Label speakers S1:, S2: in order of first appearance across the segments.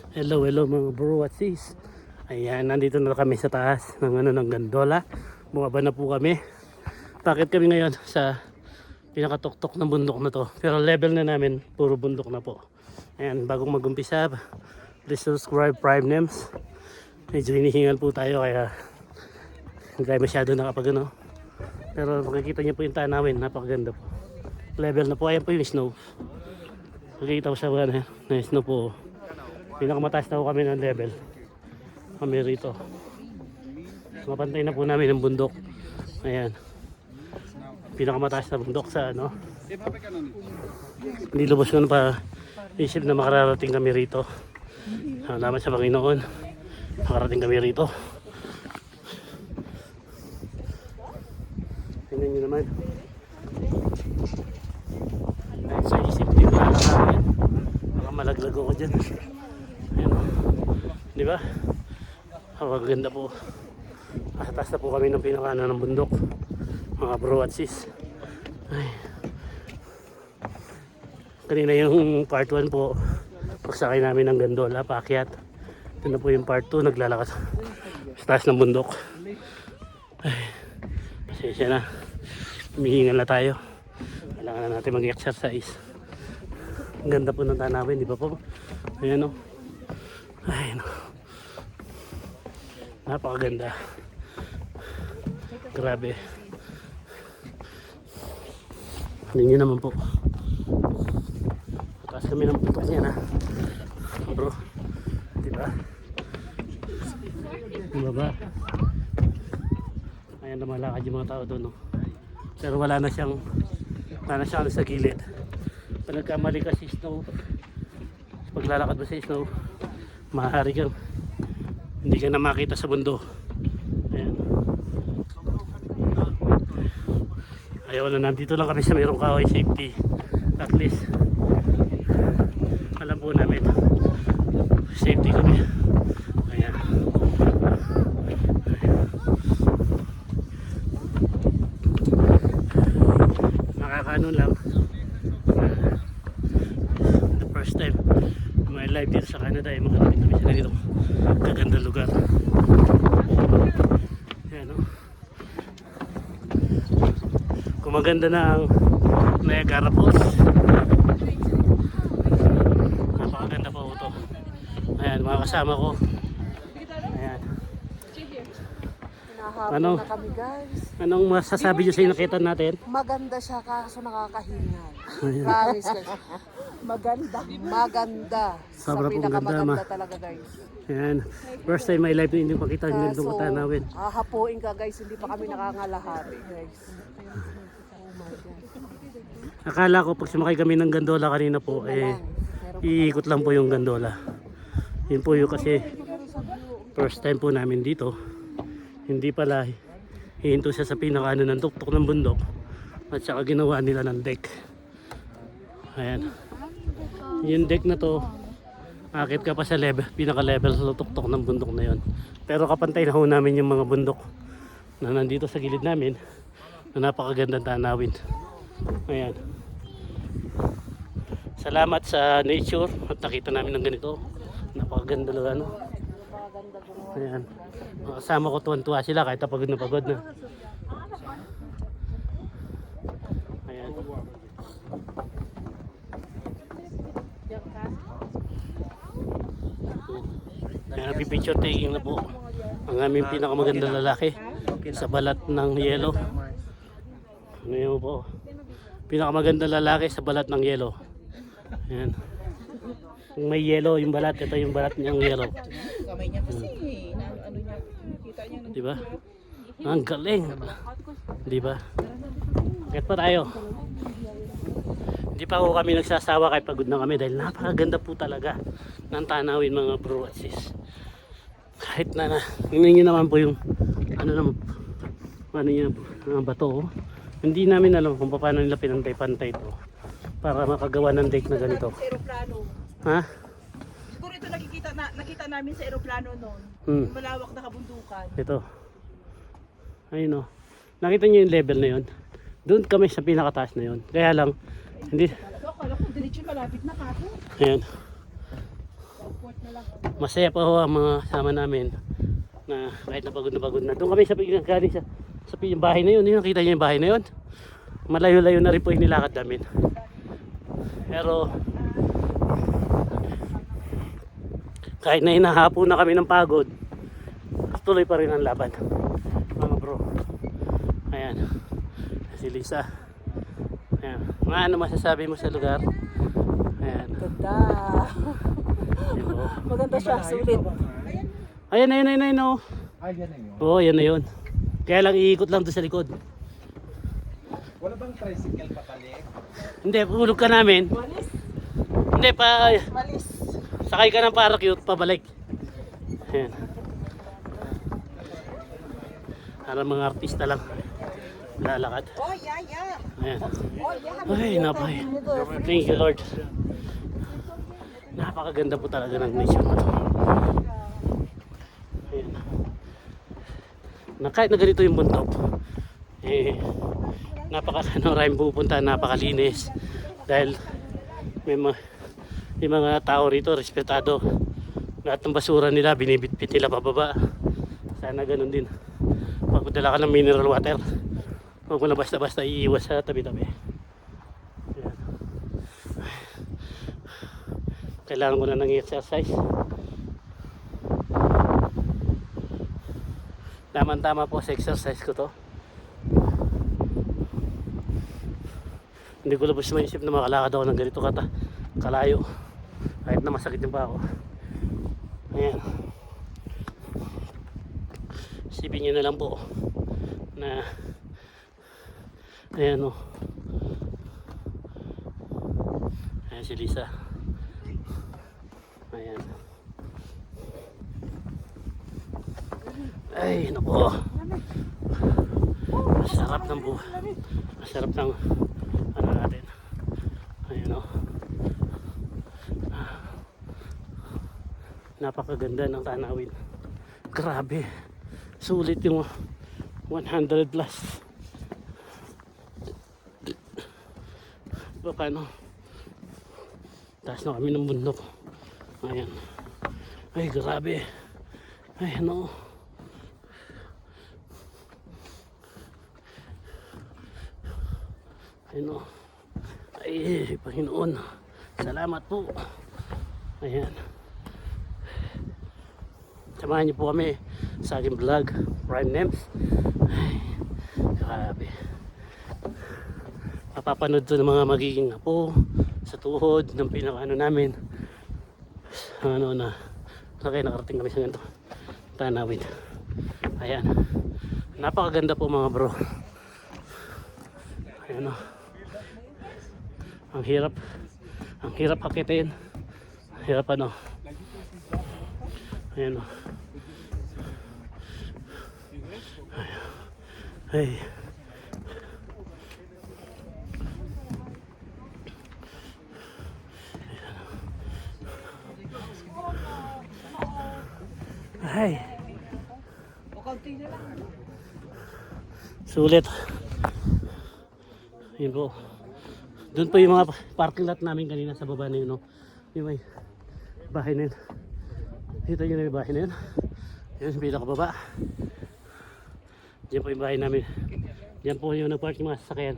S1: Hello, hello mga bro at sis. Ayan, nandito na kami sa taas ng gondola. Bumaba na po kami. Bakit kami ngayon sa pinakatuktok ng bundok na to. Pero level na namin, puro bundok na po. Ayan, bagong mag-umpisa, please subscribe Prime Names. Medyo hinihingal po tayo kaya hindi tayo masyado nakapagano. Pero makikita niyo po yung tanawin, napakaganda po. Level na po, ayan po yung snow. Makikita ko sa mga na snow po. Pinakamataas na po kami ng level. Kami rito. Mapantay na po namin ang bundok. Ayan. Pinakamataas na bundok sa ano. Hindi lubos ko na pa isip na makararating kami rito. Salamat sa Panginoon. Makarating kami rito. Tingnan nyo naman. Dahil sa isip din na namin. Baka malaglag ako dyan. Ayan. Di ba? Ang ganda po. Taas na po kami ng pinakana ng bundok. Mga bro at sis. Ay. Kanina yung part 1 po. Pagsakay namin ng gondola, paakyat. Ito na po yung part 2. Naglalakad sa taas ng bundok. Ay. Pasensya na. Humihingal na tayo. Kailangan na natin mag-exercise. Ang ganda po ng tanawin, di ba po? Ayan o. Ay no. Napakaganda. Grabe. Hindi nyo naman po. Mataas kami ng putok niya na. Bro. Diba? Bumaba. Ayan lumalakad yung mga tao doon. No? Pero wala na siyang sa gilid. Pag nagkamali ka si snow, paglalakad mo sa snow, maaari kang hindi ka na makita sa mundo. Ayan. Ayaw na, nandito lang kami sa mayroong kahoy safety. At least alam po namin safety kami. Ayan. Nakakaano lang, the first time my life dito sa Canada ay makarating kami sa ganito kaganda lugar. Ayan o. Kung maganda na ang Niagara Falls, napakaganda po ito. Ayan mga kasama ko. Ayan. Ano?
S2: Na kami guys.
S1: Anong masasabi nyo sa nakita natin?
S2: Maganda siya kaso nakakahingal. Promise guys. Maganda.
S1: Sobra
S2: Sa
S1: pong
S2: pinakamaganda
S1: ganda,
S2: talaga guys.
S1: Ayan. First time my life na hindi makita ang ganitong katanawin.
S2: Hahapuin ka guys, hindi pa kami nakangalahari guys. Oh my God.
S1: Akala ko pag sumakay kami ng gondola kanina po, iikot lang po yung gondola. Yun po yung kasi first time po namin dito. Hindi pala hihinto siya sa pinakaano ng tuktok ng bundok at saka ginawa nila ng deck. Ayan. Yung deck na to, akit ka pa sa level, pinaka level sa tuktok ng bundok na yon. Pero kapantay na ho namin yung mga bundok na nandito sa gilid namin na napakagandang tanawin. Ayan. Salamat sa nature at nakita namin ng ganito. Napakaganda lang ano. Ayan. Kasama ko tuwan-tuwa sila kahit pagod na pagod na. Ayan. Ayan, picture taking na po ang aming pinakamagandang lalaki sa balat ng yelo. Ngayon po, pinakamagandang lalaki sa balat ng yelo. Ayan. Kung may yelo yung balat, ito yung balat niyang yelo.
S3: Kamay niya kasi, ano niya, kita niya.
S1: Diba? Ang galing. Diba? Bakit pa tayo? Hindi pa ako kami nagsasawa kahit pagod na kami dahil napakaganda po talaga ng tanawin mga bro at sis. Kahit na tingnan nyo naman po yung ano yung bato. Hindi namin alam kung paano nila pinantay-pantay ito para makagawa ng deck na ganito.
S3: Sa aeroplano.
S1: Ha?
S3: Siguro ito nakita namin sa aeroplano noon. Malawak na kabundukan.
S1: Ito. Ayun o. Nakita nyo yung level na yun? Doon kami sa pinakataas na yun. Kaya lang, hindi.
S3: Akala ko, diretso malapit na kapo.
S1: Ayan. Masaya pa ho ang mga sama namin na kahit na pagod na. Doon kami sa galing sa yung bahay na yun. Yung nakita niyo yung bahay na yun. Malayo-layo na rin po yung nilakad namin. Pero kahit na hinahapo na kami ng pagod, tuloy pa rin ang laban. Mga bro. Ayan. Si Lisa. Ayan. Mga ano masasabi mo sa lugar? Ayan.
S2: Ganda.
S1: Diba?
S2: Maganda siya, sulit.
S1: Ayan, oh.
S4: Ay, yan na yun.
S1: Oo, yan na yun. Kaya lang iikot lang doon sa likod.
S4: Wala bang tricycle papalik?
S1: Hindi, ulog ka namin.
S2: Malis.
S1: Hindi,
S2: Malis.
S1: sakay ka ng parachute, pabalik. Ayan. Para mga artista lang. Lalakad.
S3: Oh, yeah.
S1: Ayan.
S3: Oh, yeah.
S1: Ay, napay. Thank you, Lord. Napakaganda po talaga ng nature na to. Ayan. Na kahit na ganito yung bundok, maraming pupunta, napakalinis. Dahil may mga tao rito, respetado. Lahat ng basura nila, binibitbit nila pababa. Sana ganun din. Pag madala ka ng mineral water, huwag mo na basta-basta iiwas sa tabi-tabi. Ayan. Kailangan ko na ng exercise. Tama-tama po sa exercise ko to. Hindi ko labos maisip na makalakad ako ng ganito kalayo. Kahit na masakit yung pa ako. Ayan. Isipin nyo na lang po na ayan o. Ayan si Lisa. Ayan. Ay, naku. Masarap ng buhay. Masarap ng ano natin. Ayan o. Napakaganda ng tanawin. Grabe. Sulit yung 100 plus. Paano? Taas na kami ng bundok. Ayan. Ay, grabe. Ay, ano. Ano. Ay, Panginoon. Salamat po. Ayan. Samahan niyo po kami sa aking vlog, Prime Names. Ay, grabe. Mapapanood to ng mga magiging apo sa tuhod ng pinakaano namin. Ano na, kaya nakarating kami sa ganito. Tanawin. Ayan. Napakaganda po mga bro. Ayan o. Ang hirap hakitin. Ang hirap ano. Ayan o. Ay. Ay. Sulit. Yun po. Doon po yung mga parking lot namin kanina sa baba na yun. No? Yung may bahay na yun. Kita nyo na yung bahay na yun. Yun yung pinakababa. Diyan po yung bahay namin. Diyan po yung nag-park yung mga sasakyan.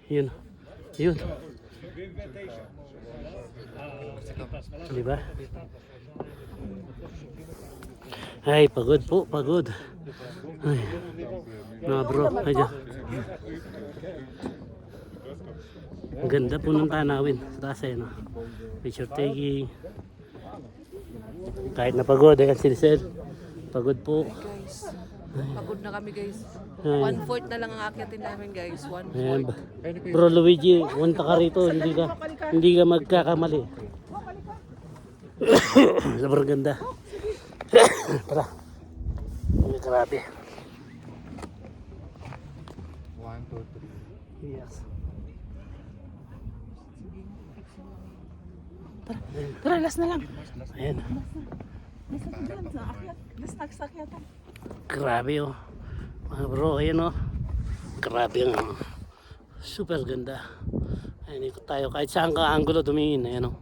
S1: Yun. Yun. Diba? Ay, pagod po, pagod. Ay, mga bro, ay dyan. Ang ganda po ng tanawin. Sa taas ay, no? Picture taking. Kahit na pagod, ayan si Lisel. Pagod po.
S2: Guys, pagod na kami guys.
S1: Ay.
S2: 1/4 na lang ang akyatin namin guys. 1/4.
S1: Ayan. Bro Luigi, punta ka rito. Hindi ka magkakamali. Sobrang ganda. Tara. Ay, grabe.
S4: 1, 2, 3.
S1: Yes.
S3: Tara, last na lang.
S1: Ayan.
S3: Last nagsakyatan.
S1: Grabe oh. Mga bro, ayan oh. Grabe ang super ganda. Ayan, ikot tayo. Kahit saan ka angulo tumingin. Ayan oh.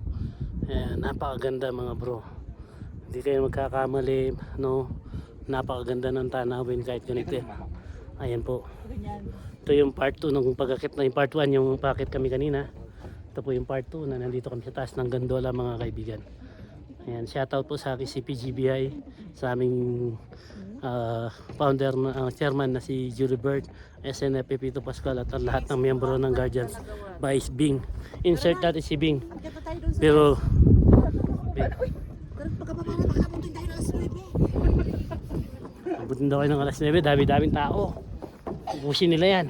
S1: Ayan, napakaganda mga bro. Hindi kayo magkakamali, no? Napakaganda ng tanawin kahit ganito. Ayan po. Ito yung part 2 ng pagkakit na yung part 1 yung pakit kami kanina. Ito po yung part 2 na nandito kami sa taas ng gondola mga kaibigan. Ayan, shoutout po sa aking CPGBI, sa aming founder, chairman na si Julie Bird, SNF Pepito Pascual at ang lahat ng miyembro ng Guardians Vice Bing. Insert natin si Bing. Pero abutin daw kayo ng alas 9, dami-daming tao. Ubusin nila yan.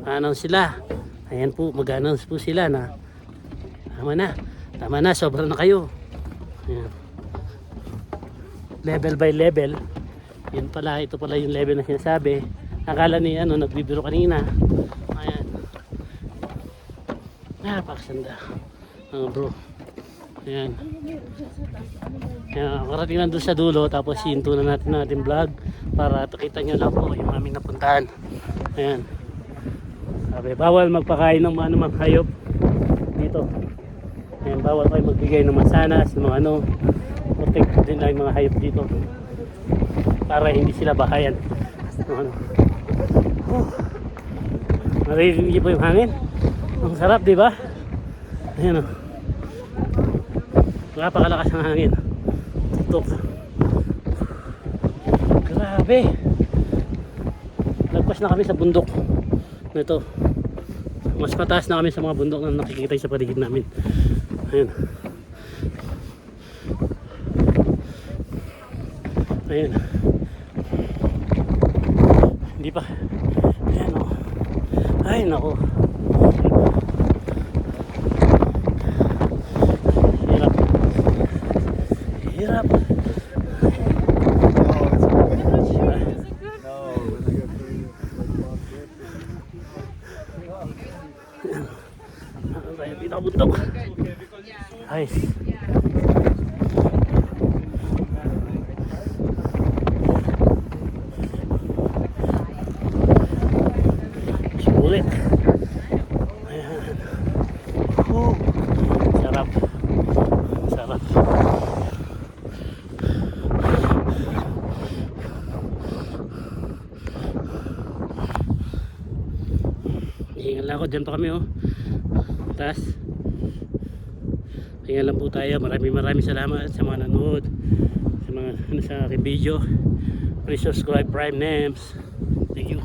S1: Announce sila. Ayan po, mag-announce po sila na tama na, sobra na kayo. Ayan. Level by level. Yun pala, ito pala yung level na sinasabi. Akala ni nagbibiro kanina. Ayan. Napakasanda. Mga bro. Ayan. Ayan, karating lang doon sa dulo, tapos hinto na natin ang ating vlog para pakita nyo lang po yung aming napuntahan. Ayan. Sabi, bawal magpakain ng mga hayop dito. Ayan, bawal kayo magbigay ng masanas, ng mga protect din lang yung mga hayop dito para hindi sila bahayan. Maririnig niyo po yung hangin. Ang sarap, di ba? Ayan o. Napakalakas ng hangin. Tutok. Grabe. Nagpas na kami sa bundok. Ito. Mas mataas na kami sa mga bundok na nakikita sa paligid namin. Ayan. Ayan. Hindi pa. Ayan o. Ay nako. Hirap. Hirap. Tayo pinakabuntok. Ayos. Sulit. Ayan. Sarap. Sarap. Hingan lang ako. Diyan pa kami taas. Hingan lang po tayo. Maraming salamat sa mga nanood, sa mga sa aking video. Please subscribe Prime Names. Thank you.